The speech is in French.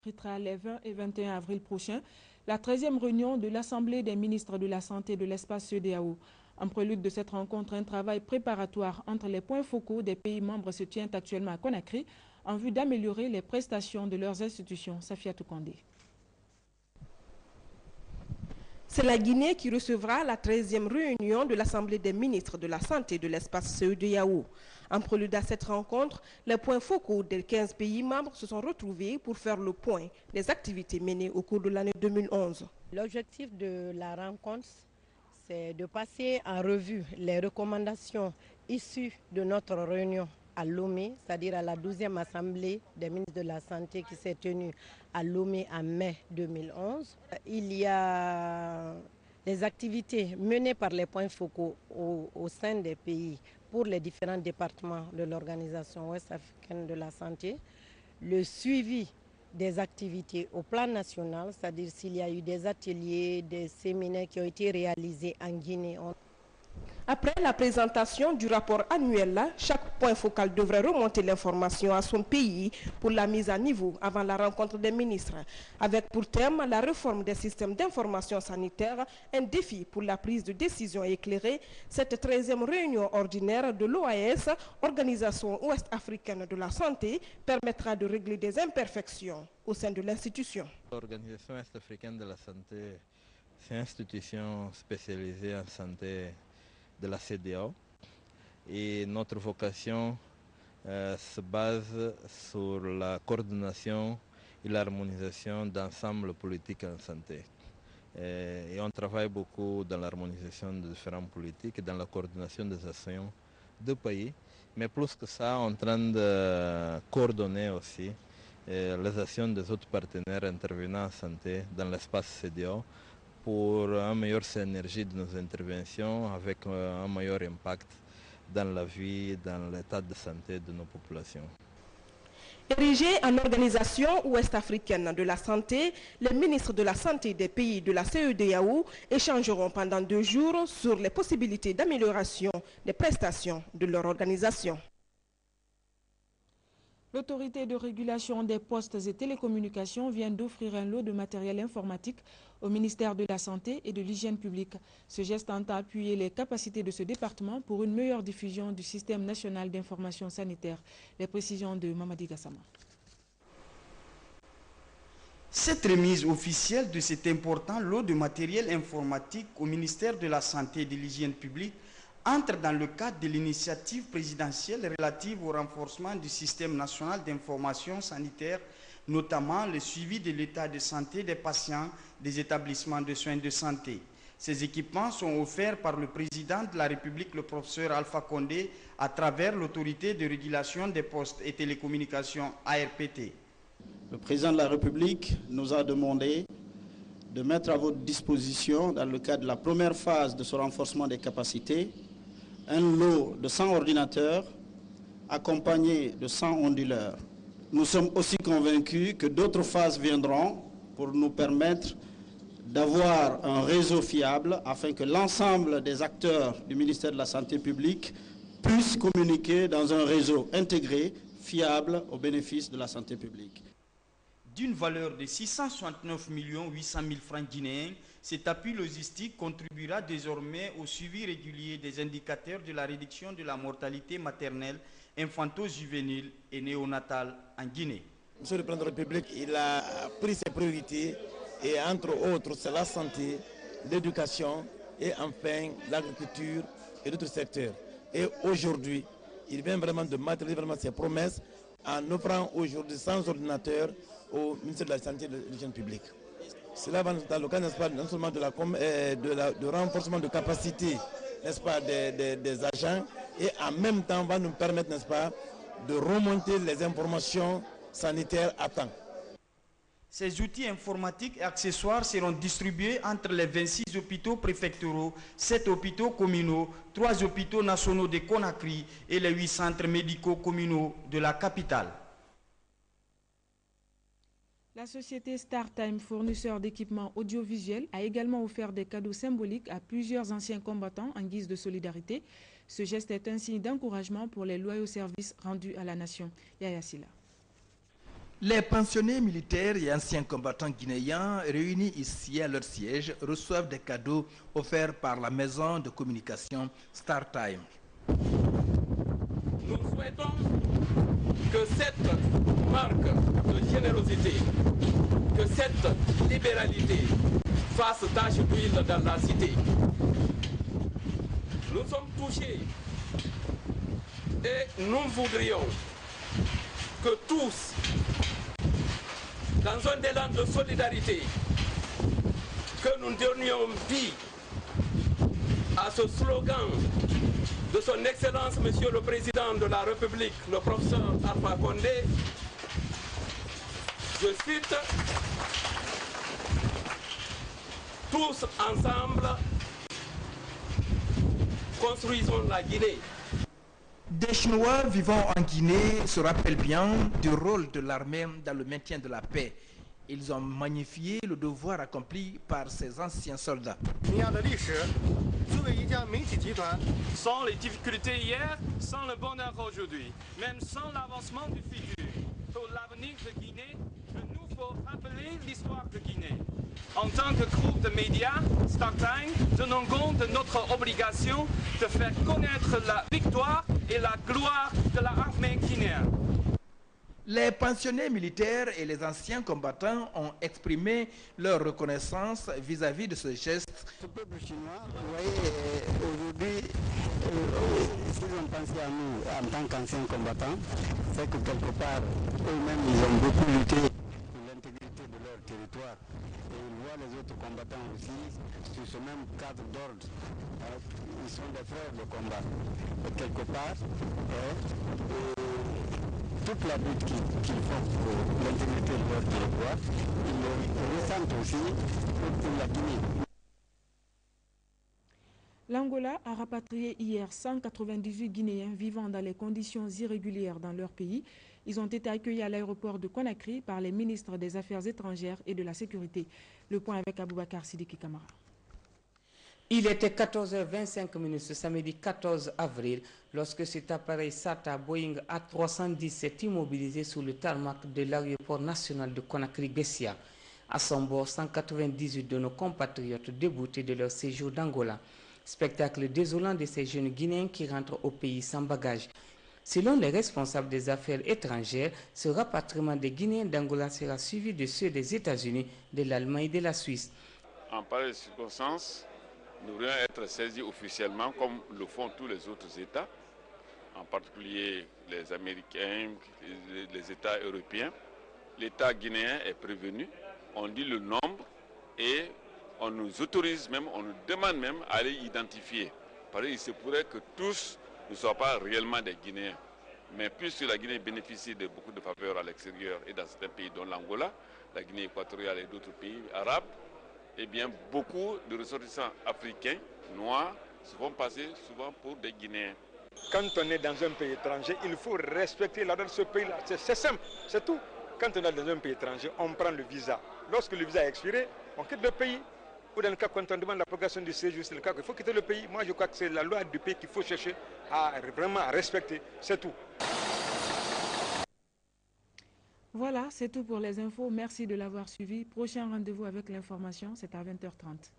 Les 20 et 21 avril prochains, la 13e réunion de l'Assemblée des ministres de la Santé de l'espace CEDEAO. En prélude de cette rencontre, un travail préparatoire entre les points focaux des pays membres se tient actuellement à Conakry en vue d'améliorer les prestations de leurs institutions. Safia Toukandé. C'est la Guinée qui recevra la 13e réunion de l'Assemblée des ministres de la Santé de l'espace CEDEAO. En prélude à cette rencontre, les points focaux des 15 pays membres se sont retrouvés pour faire le point des activités menées au cours de l'année 2011. L'objectif de la rencontre, c'est de passer en revue les recommandations issues de notre réunion à Lomé, c'est-à-dire à la 12e Assemblée des ministres de la Santé qui s'est tenue à Lomé en mai 2011. Il y a des activités menées par les points focaux au sein des pays pour les différents départements de l'Organisation ouest-africaine de la santé. Le suivi des activités au plan national, c'est-à-dire s'il y a eu des ateliers, des séminaires qui ont été réalisés en Guinée. Après la présentation du rapport annuel, chaque point focal devrait remonter l'information à son pays pour la mise à niveau avant la rencontre des ministres, avec pour thème la réforme des systèmes d'information sanitaire, un défi pour la prise de décision éclairée. Cette 13e réunion ordinaire de l'OAS, Organisation ouest-africaine de la santé, permettra de régler des imperfections au sein de l'institution. L'Organisation ouest-africaine de la santé, c'est une institution spécialisée en santé de la CEDEAO et notre vocation se base sur la coordination et l'harmonisation d'ensemble politique en santé. Et on travaille beaucoup dans l'harmonisation de différentes politiques et dans la coordination des actions de pays, mais plus que ça, on est en train de coordonner aussi les actions des autres partenaires intervenants en santé dans l'espace CEDEAO pour une meilleure synergie de nos interventions avec un meilleur impact dans la vie, dans l'état de santé de nos populations. Érigés en organisation ouest-africaine de la santé, les ministres de la santé des pays de la CEDEAO échangeront pendant 2 jours sur les possibilités d'amélioration des prestations de leur organisation. L'autorité de régulation des postes et télécommunications vient d'offrir un lot de matériel informatique au ministère de la Santé et de l'Hygiène publique. Ce geste entend appuyer les capacités de ce département pour une meilleure diffusion du système national d'information sanitaire. Les précisions de Mamadi Gassama. Cette remise officielle de cet important lot de matériel informatique au ministère de la Santé et de l'Hygiène publique entre dans le cadre de l'initiative présidentielle relative au renforcement du système national d'information sanitaire, notamment le suivi de l'état de santé des patients des établissements de soins de santé. Ces équipements sont offerts par le président de la République, le professeur Alpha Condé, à travers l'autorité de régulation des postes et télécommunications ARPT. Le président de la République nous a demandé de mettre à votre disposition, dans le cadre de la première phase de ce renforcement des capacités, un lot de 100 ordinateurs accompagné de 100 onduleurs. Nous sommes aussi convaincus que d'autres phases viendront pour nous permettre d'avoir un réseau fiable afin que l'ensemble des acteurs du ministère de la Santé publique puissent communiquer dans un réseau intégré, fiable au bénéfice de la santé publique. D'une valeur de 669 800 000 francs guinéens, cet appui logistique contribuera désormais au suivi régulier des indicateurs de la réduction de la mortalité maternelle, infanto-juvénile et néonatale en Guinée. Monsieur le Président de la République, il a pris ses priorités et entre autres c'est la santé, l'éducation et enfin l'agriculture et d'autres secteurs. Et aujourd'hui, il vient vraiment de matérialiser vraiment ses promesses en offrant aujourd'hui 100 ordinateurs au ministère de la Santé et de l'Hygiène publique. Cela va dans le cadre, n'est-ce pas, non seulement de renforcement de capacité, n'est-ce pas, des agents, et en même temps va nous permettre, n'est-ce pas, de remonter les informations sanitaires à temps. Ces outils informatiques et accessoires seront distribués entre les 26 hôpitaux préfectoraux, 7 hôpitaux communaux, 3 hôpitaux nationaux de Conakry et les 8 centres médicaux communaux de la capitale. La société StarTime, fournisseur d'équipements audiovisuels, a également offert des cadeaux symboliques à plusieurs anciens combattants en guise de solidarité. Ce geste est un signe d'encouragement pour les loyaux services rendus à la nation. Yaya Silla. Les pensionnés militaires et anciens combattants guinéens réunis ici à leur siège reçoivent des cadeaux offerts par la maison de communication StarTime. Nous souhaitons que cette marque de générosité, que cette libéralité fasse tache d'huile dans la cité. Nous sommes touchés et nous voudrions que tous, dans un élan de solidarité, que nous donnions vie à ce slogan de son Excellence, Monsieur le Président de la République, le professeur Alpha Condé. Je cite, tous ensemble, construisons la Guinée. Des Chinois vivant en Guinée se rappellent bien du rôle de l'armée dans le maintien de la paix. Ils ont magnifié le devoir accompli par ces anciens soldats. Sans les difficultés hier, sans le bonheur aujourd'hui, même sans l'avancement du futur, pour l'avenir de Guinée, il nous faut rappeler l'histoire de Guinée. En tant que groupe de médias, StarTime, tenons compte de notre obligation de faire connaître la victoire et la gloire de l'armée guinéenne. Les pensionnés militaires et les anciens combattants ont exprimé leur reconnaissance vis-à-vis de ce geste. Ce peuple chinois, vous voyez, aujourd'hui, s'ils ont pensé à nous en tant qu'anciens combattants, c'est que quelque part, eux-mêmes, ils ont beaucoup lutté pour l'intégrité de leur territoire. Et ils voient les autres combattants aussi sur ce même cadre d'ordre. Ils sont des frères de combat. Et quelque part, toute la lutte qu'ils font pour l'intégrité de leur territoire, ils le ressentent aussi pour la Guinée. L'Angola a rapatrié hier 198 Guinéens vivant dans les conditions irrégulières dans leur pays. Ils ont été accueillis à l'aéroport de Conakry par les ministres des Affaires étrangères et de la Sécurité. Le point avec Aboubakar Sidiki Kamara. Il était 14h25 ce samedi 14 avril lorsque cet appareil SATA Boeing A310 s'est immobilisé sur le tarmac de l'aéroport national de Conakry-Bessia. À son bord, 198 de nos compatriotes déboutés de leur séjour d'Angola. Spectacle désolant de ces jeunes Guinéens qui rentrent au pays sans bagages. Selon les responsables des affaires étrangères, ce rapatriement des Guinéens d'Angola sera suivi de ceux des États-Unis, de l'Allemagne et de la Suisse. En pareille circonstance, nous devrions être saisis officiellement comme le font tous les autres États, en particulier les Américains, les États européens. L'État guinéen est prévenu, on dit le nombre et on nous autorise même, on nous demande même à les identifier. Parce qu'il se pourrait que tous ne soient pas réellement des Guinéens. Mais puisque la Guinée bénéficie de beaucoup de faveurs à l'extérieur et dans certains pays dont l'Angola, la Guinée équatoriale et d'autres pays arabes, eh bien, beaucoup de ressortissants africains, noirs, se font passer souvent pour des Guinéens. Quand on est dans un pays étranger, il faut respecter la loi de ce pays-là. C'est simple, c'est tout. Quand on est dans un pays étranger, on prend le visa. Lorsque le visa est expiré, on quitte le pays. Ou dans le cas quand on demande la prolongation du séjour, c'est le cas qu'il faut quitter le pays. Moi, je crois que c'est la loi du pays qu'il faut chercher à vraiment respecter. C'est tout. Voilà, c'est tout pour les infos. Merci de l'avoir suivi. Prochain rendez-vous avec l'information, c'est à 20h30.